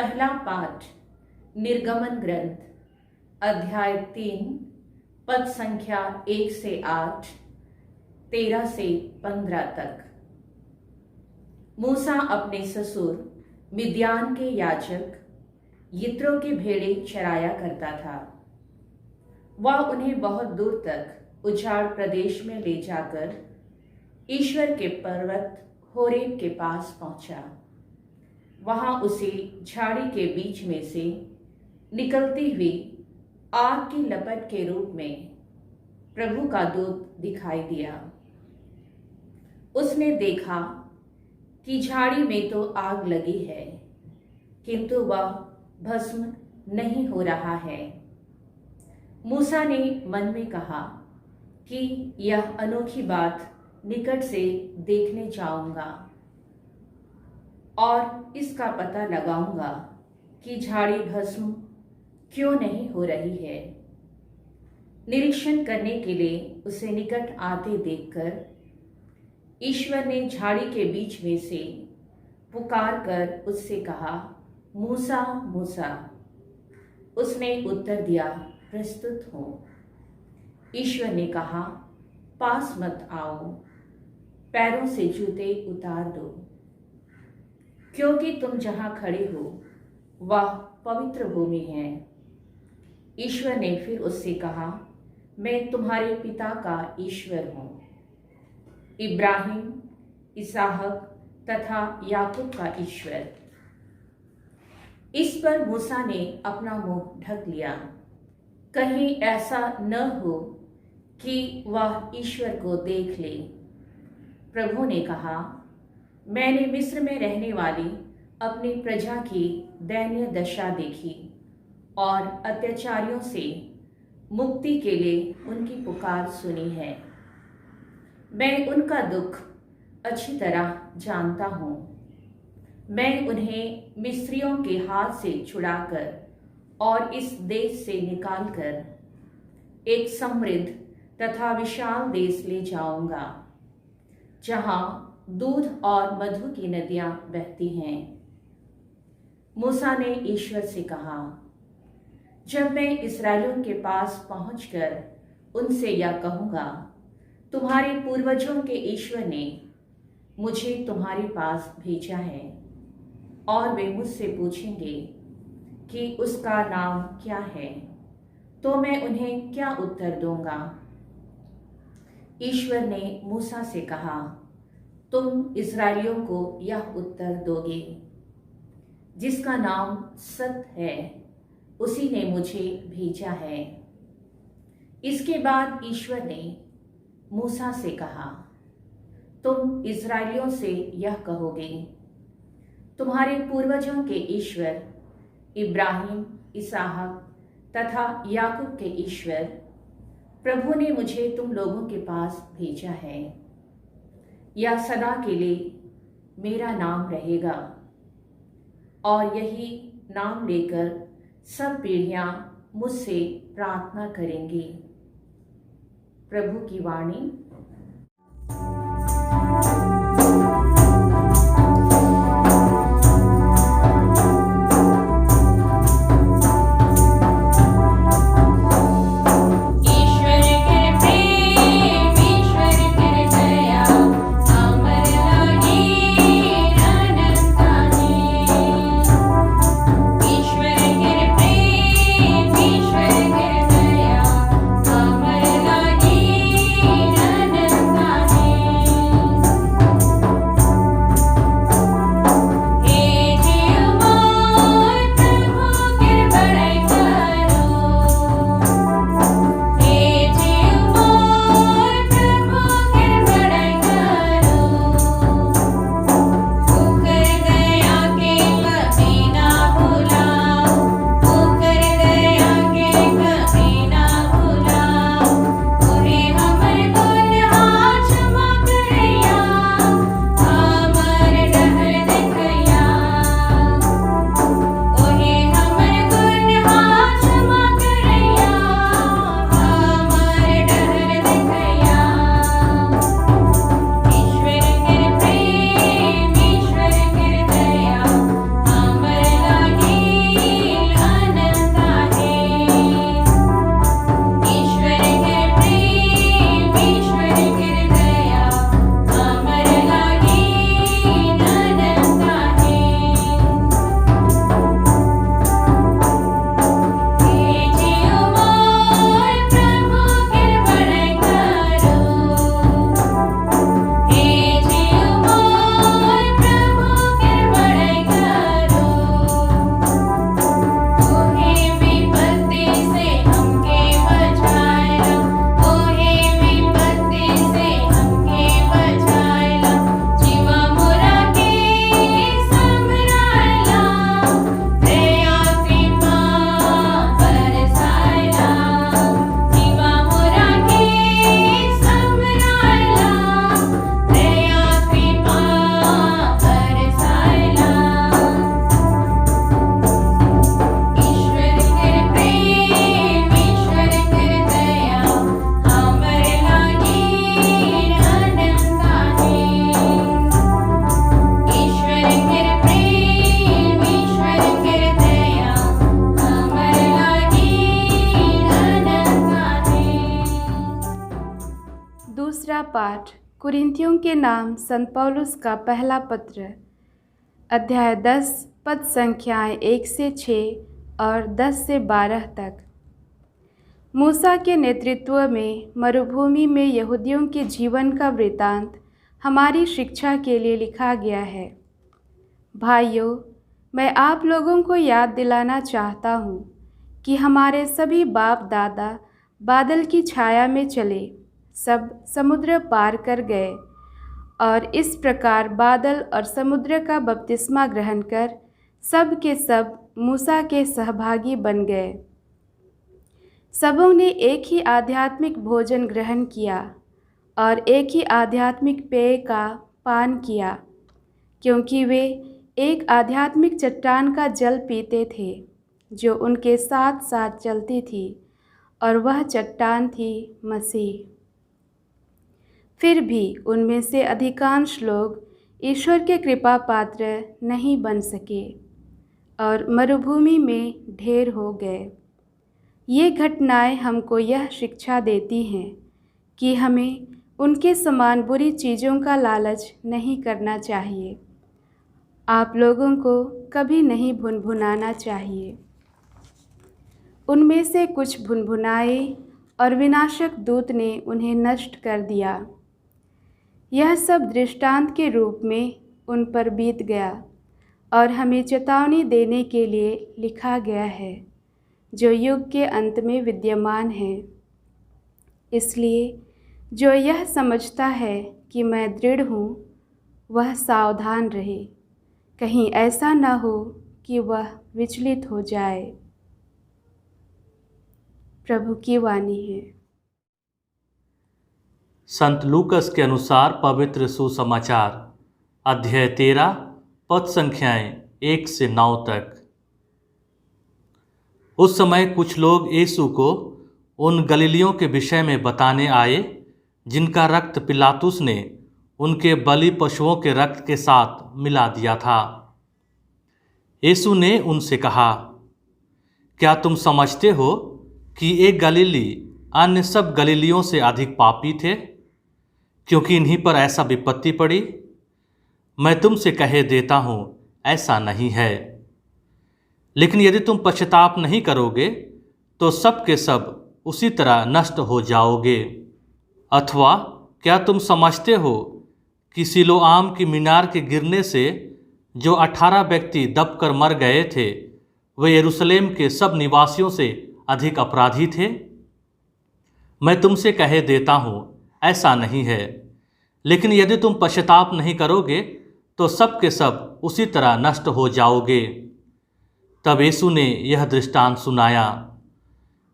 पहला पाठ निर्गमन ग्रंथ अध्याय 3 पद संख्या 1 से 8, 13 से 15 तक। मूसा अपने ससुर मिद्यान के याजक यित्रो के भेड़े चराया करता था। वह उन्हें बहुत दूर तक उजाड़ प्रदेश में ले जाकर ईश्वर के पर्वत होरेब के पास पहुंचा। वहां उसे झाड़ी के बीच में से निकलती हुई आग की लपट के रूप में प्रभु का दूत दिखाई दिया। उसने देखा कि झाड़ी में तो आग लगी है, किंतु वह भस्म नहीं हो रहा है। मूसा ने मन में कहा कि यह अनोखी बात निकट से देखने जाऊंगा और इसका पता लगाऊंगा कि झाड़ी भस्म क्यों नहीं हो रही है। निरीक्षण करने के लिए उसे निकट आते देखकर ईश्वर ने झाड़ी के बीच में से पुकार कर उससे कहा, मूसा मूसा। उसने उत्तर दिया, प्रस्तुत हूं। ईश्वर ने कहा, पास मत आओ, पैरों से जूते उतार दो, क्योंकि तुम जहां खड़े हो वह पवित्र भूमि है। ईश्वर ने फिर उससे कहा, मैं तुम्हारे पिता का ईश्वर हूं, इब्राहिम, इसहाक तथा याकूब का ईश्वर। इस पर मूसा ने अपना मुंह ढक लिया, कहीं ऐसा न हो कि वह ईश्वर को देख ले। प्रभु ने कहा, मैंने मिस्र में रहने वाली अपनी प्रजा की दयनीय दशा देखी और अत्याचारियों से मुक्ति के लिए उनकी पुकार सुनी है। मैं उनका दुख अच्छी तरह जानता हूँ। मैं उन्हें मिस्रियों के हाथ से छुड़ाकर और इस देश से निकालकर एक समृद्ध तथा विशाल देश ले जाऊंगा, जहाँ दूध और मधु की नदियां बहती हैं। मूसा ने ईश्वर से कहा, जब मैं इस्राएलियों के पास पहुंचकर उनसे यह कहूंगा, तुम्हारे पूर्वजों के ईश्वर ने मुझे तुम्हारे पास भेजा है, और वे मुझसे पूछेंगे कि उसका नाम क्या है, तो मैं उन्हें क्या उत्तर दूंगा? ईश्वर ने मूसा से कहा, तुम इस्राएलियों को यह उत्तर दोगे, जिसका नाम सत है, उसी ने मुझे भेजा है। इसके बाद ईश्वर ने मूसा से कहा, तुम इस्राएलियों से यह कहोगे, तुम्हारे पूर्वजों के ईश्वर इब्राहिम, इसहाक तथा याकूब के ईश्वर प्रभु ने मुझे तुम लोगों के पास भेजा है। यह सदा के लिए मेरा नाम रहेगा, और यही नाम लेकर सब पीढ़ियां मुझसे प्रार्थना करेंगी। प्रभु की वाणी। कुरिन्थियों के नाम संत पौलुस का पहला पत्र, अध्याय 10, पद संख्याएं 1 से 6 और 10 से 12 तक। मूसा के नेतृत्व में मरुभूमि में यहूदियों के जीवन का वृतांत हमारी शिक्षा के लिए लिखा गया है। भाइयों, मैं आप लोगों को याद दिलाना चाहता हूँ कि हमारे सभी बाप दादा बादल की छाया में चले, सब समुद्र पार कर गए और इस प्रकार बादल और समुद्र का बपतिस्मा ग्रहण कर सब के सब मूसा के सहभागी बन गए। सबों ने एक ही आध्यात्मिक भोजन ग्रहण किया और एक ही आध्यात्मिक पेय का पान किया, क्योंकि वे एक आध्यात्मिक चट्टान का जल पीते थे जो उनके साथ साथ चलती थी, और वह चट्टान थी मसीह। फिर भी उनमें से अधिकांश लोग ईश्वर के कृपा पात्र नहीं बन सके और मरुभूमि में ढेर हो गए। ये घटनाएं हमको यह शिक्षा देती हैं कि हमें उनके समान बुरी चीज़ों का लालच नहीं करना चाहिए। आप लोगों को कभी नहीं भुनभुनाना चाहिए। उनमें से कुछ भुनभुनाए और विनाशक दूत ने उन्हें नष्ट कर दिया। यह सब दृष्टांत के रूप में उन पर बीत गया और हमें चेतावनी देने के लिए लिखा गया है, जो युग के अंत में विद्यमान है। इसलिए जो यह समझता है कि मैं दृढ़ हूँ, वह सावधान रहे, कहीं ऐसा न हो कि वह विचलित हो जाए। प्रभु की वाणी है। संत लूकस के अनुसार पवित्र सुसमाचार, अध्याय 13, पद संख्याएं 1 से 9 तक। उस समय कुछ लोग यीशु को उन गलीलियों के विषय में बताने आए जिनका रक्त पिलातुस ने उनके बलि पशुओं के रक्त के साथ मिला दिया था। यीशु ने उनसे कहा, क्या तुम समझते हो कि एक गलीली अन्य सब गलीलियों से अधिक पापी थे, क्योंकि इन्हीं पर ऐसा विपत्ति पड़ी? मैं तुमसे कह देता हूँ, ऐसा नहीं है। लेकिन यदि तुम पश्चाताप नहीं करोगे तो सब के सब उसी तरह नष्ट हो जाओगे। अथवा क्या तुम समझते हो कि सिलोआम की मीनार के गिरने से जो 18 व्यक्ति दबकर मर गए थे, वे यरूशलेम के सब निवासियों से अधिक अपराधी थे? मैं तुमसे कह देता हूँ, ऐसा नहीं है। लेकिन यदि तुम पश्चाताप नहीं करोगे तो सब के सब उसी तरह नष्ट हो जाओगे। तब यीशु ने यह दृष्टांत सुनाया।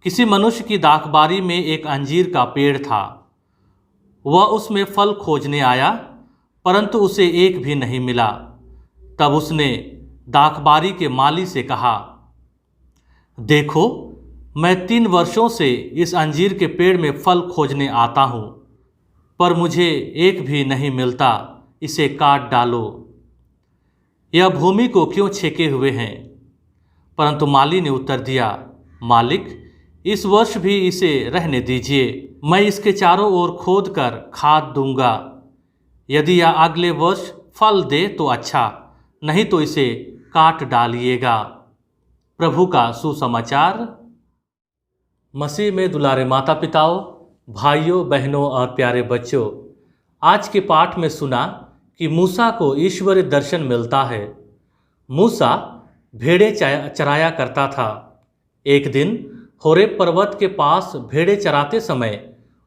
किसी मनुष्य की दाखबारी में एक अंजीर का पेड़ था। वह उसमें फल खोजने आया, परंतु उसे एक भी नहीं मिला। तब उसने दाखबारी के माली से कहा, देखो, मैं 3 वर्षों से इस अंजीर के पेड़ में फल खोजने आता हूँ, पर मुझे एक भी नहीं मिलता। इसे काट डालो। यह भूमि को क्यों छेके हुए हैं? परंतु माली ने उत्तर दिया, मालिक, इस वर्ष भी इसे रहने दीजिए। मैं इसके चारों ओर खोद कर खाद दूंगा। यदि यह अगले वर्ष फल दे तो अच्छा, नहीं तो इसे काट डालिएगा। प्रभु का सुसमाचार। मसीह में दुलारे माता पिताओं, भाइयों बहनों और प्यारे बच्चों, आज के पाठ में सुना कि मूसा को ईश्वरीय दर्शन मिलता है। मूसा भेड़ें चराया करता था। एक दिन होरेब पर्वत के पास भेड़ें चराते समय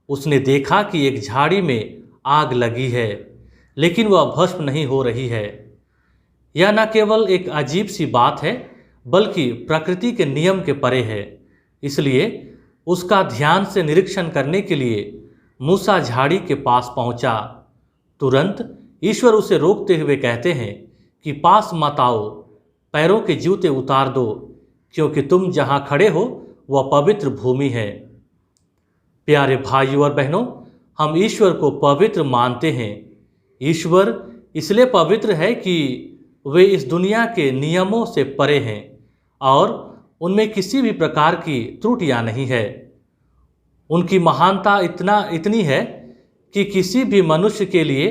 उसने देखा कि एक झाड़ी में आग लगी है, लेकिन वह भस्म नहीं हो रही है। यह न केवल एक अजीब सी बात है, बल्कि प्रकृति के नियम के परे है। इसलिए उसका ध्यान से निरीक्षण करने के लिए मूसा झाड़ी के पास पहुंचा। तुरंत ईश्वर उसे रोकते हुए कहते हैं कि पास मत आओ, पैरों के जूते उतार दो, क्योंकि तुम जहां खड़े हो वह पवित्र भूमि है। प्यारे भाइयों और बहनों, हम ईश्वर को पवित्र मानते हैं। ईश्वर इसलिए पवित्र है कि वे इस दुनिया के नियमों से परे हैं और उनमें किसी भी प्रकार की त्रुटियां नहीं है। उनकी महानता इतनी है कि किसी भी मनुष्य के लिए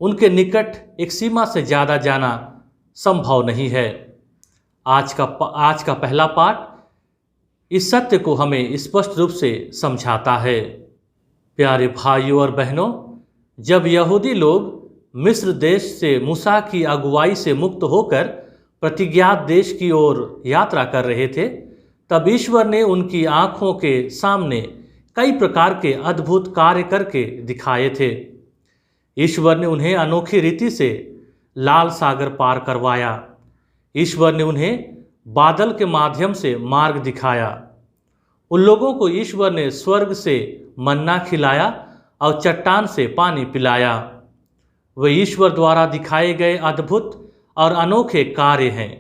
उनके निकट एक सीमा से ज़्यादा जाना संभव नहीं है। आज का पहला पाठ इस सत्य को हमें स्पष्ट रूप से समझाता है। प्यारे भाइयों और बहनों, जब यहूदी लोग मिस्र देश से मूसा की अगुवाई से मुक्त होकर प्रतिज्ञात देश की ओर यात्रा कर रहे थे, तब ईश्वर ने उनकी आँखों के सामने कई प्रकार के अद्भुत कार्य करके दिखाए थे। ईश्वर ने उन्हें अनोखी रीति से लाल सागर पार करवाया। ईश्वर ने उन्हें बादल के माध्यम से मार्ग दिखाया। उन लोगों को ईश्वर ने स्वर्ग से मन्ना खिलाया और चट्टान से पानी पिलाया। वे ईश्वर द्वारा दिखाए गए अद्भुत और अनोखे कार्य हैं।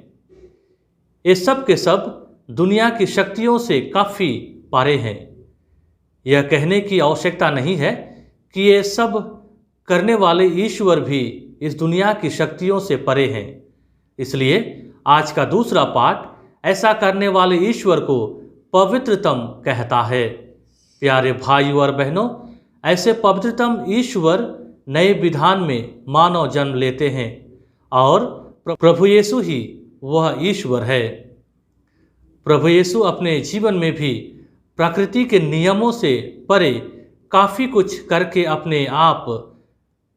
ये सब के सब दुनिया की शक्तियों से काफ़ी परे हैं। यह कहने की आवश्यकता नहीं है कि ये सब करने वाले ईश्वर भी इस दुनिया की शक्तियों से परे हैं। इसलिए आज का दूसरा पाठ ऐसा करने वाले ईश्वर को पवित्रतम कहता है। प्यारे भाइयों और बहनों, ऐसे पवित्रतम ईश्वर नए विधान में मानव जन्म लेते हैं और प्रभु यीशु ही वह ईश्वर है। प्रभु यीशु अपने जीवन में भी प्रकृति के नियमों से परे काफ़ी कुछ करके अपने आप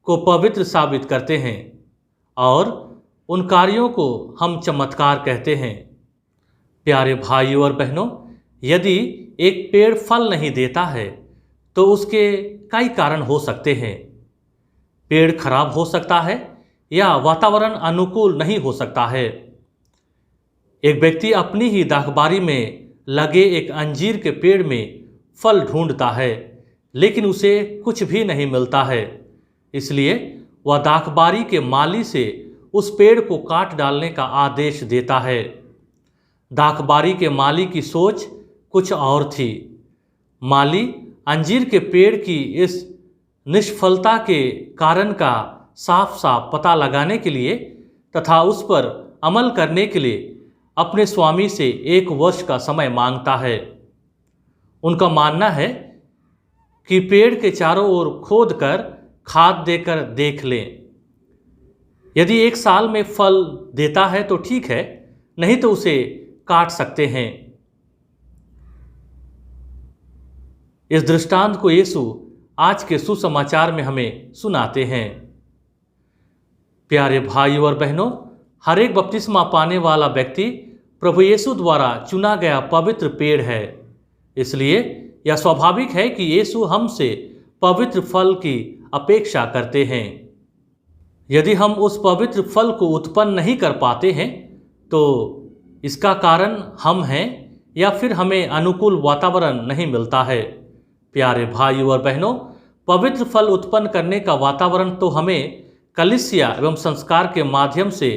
को पवित्र साबित करते हैं और उन कार्यों को हम चमत्कार कहते हैं। प्यारे भाइयों और बहनों, यदि एक पेड़ फल नहीं देता है तो उसके कई कारण हो सकते हैं। पेड़ खराब हो सकता है या वातावरण अनुकूल नहीं हो सकता है। एक व्यक्ति अपनी ही दाखबारी में लगे एक अंजीर के पेड़ में फल ढूंढता है, लेकिन उसे कुछ भी नहीं मिलता है। इसलिए वह दाखबारी के माली से उस पेड़ को काट डालने का आदेश देता है। दाखबारी के माली की सोच कुछ और थी। माली अंजीर के पेड़ की इस निष्फलता के कारण का साफ साफ पता लगाने के लिए तथा उस पर अमल करने के लिए अपने स्वामी से 1 वर्ष का समय मांगता है। उनका मानना है कि पेड़ के चारों ओर खोद कर खाद देकर देख लें। यदि 1 साल में फल देता है तो ठीक है, नहीं तो उसे काट सकते हैं। इस दृष्टांत को यीशु आज के सुसमाचार में हमें सुनाते हैं। प्यारे भाइयों और बहनों, हर एक बपतिस्मा पाने वाला व्यक्ति प्रभु यीशु द्वारा चुना गया पवित्र पेड़ है। इसलिए यह स्वाभाविक है कि यीशु हमसे पवित्र फल की अपेक्षा करते हैं। यदि हम उस पवित्र फल को उत्पन्न नहीं कर पाते हैं तो इसका कारण हम हैं या फिर हमें अनुकूल वातावरण नहीं मिलता है। प्यारे भाइयों और बहनों, पवित्र फल उत्पन्न करने का वातावरण तो हमें कलीसिया एवं संस्कार के माध्यम से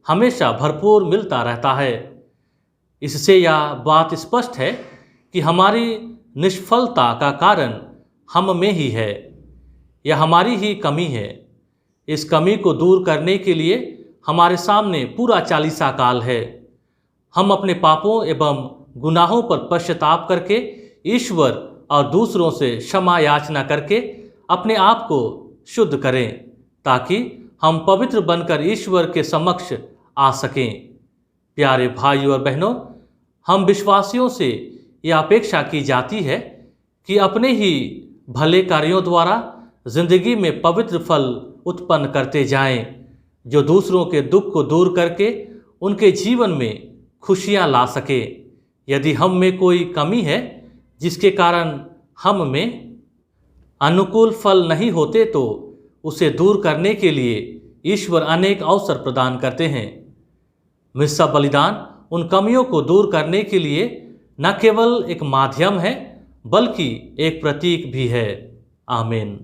हमेशा भरपूर मिलता रहता है। इससे यह बात स्पष्ट है कि हमारी निष्फलता का कारण हम में ही है, यह हमारी ही कमी है। इस कमी को दूर करने के लिए हमारे सामने पूरा 40 काल है। हम अपने पापों एवं गुनाहों पर पश्चाताप करके ईश्वर और दूसरों से क्षमा याचना करके अपने आप को शुद्ध करें ताकि हम पवित्र बनकर ईश्वर के समक्ष आ सकें। प्यारे भाइयों और बहनों, हम विश्वासियों से यह अपेक्षा की जाती है कि अपने ही भले कार्यों द्वारा जिंदगी में पवित्र फल उत्पन्न करते जाएं, जो दूसरों के दुख को दूर करके उनके जीवन में खुशियां ला सके। यदि हम में कोई कमी है जिसके कारण हम में अनुकूल फल नहीं होते तो उसे दूर करने के लिए ईश्वर अनेक अवसर प्रदान करते हैं। मिस्सा बलिदान उन कमियों को दूर करने के लिए न केवल एक माध्यम है बल्कि एक प्रतीक भी है। आमीन।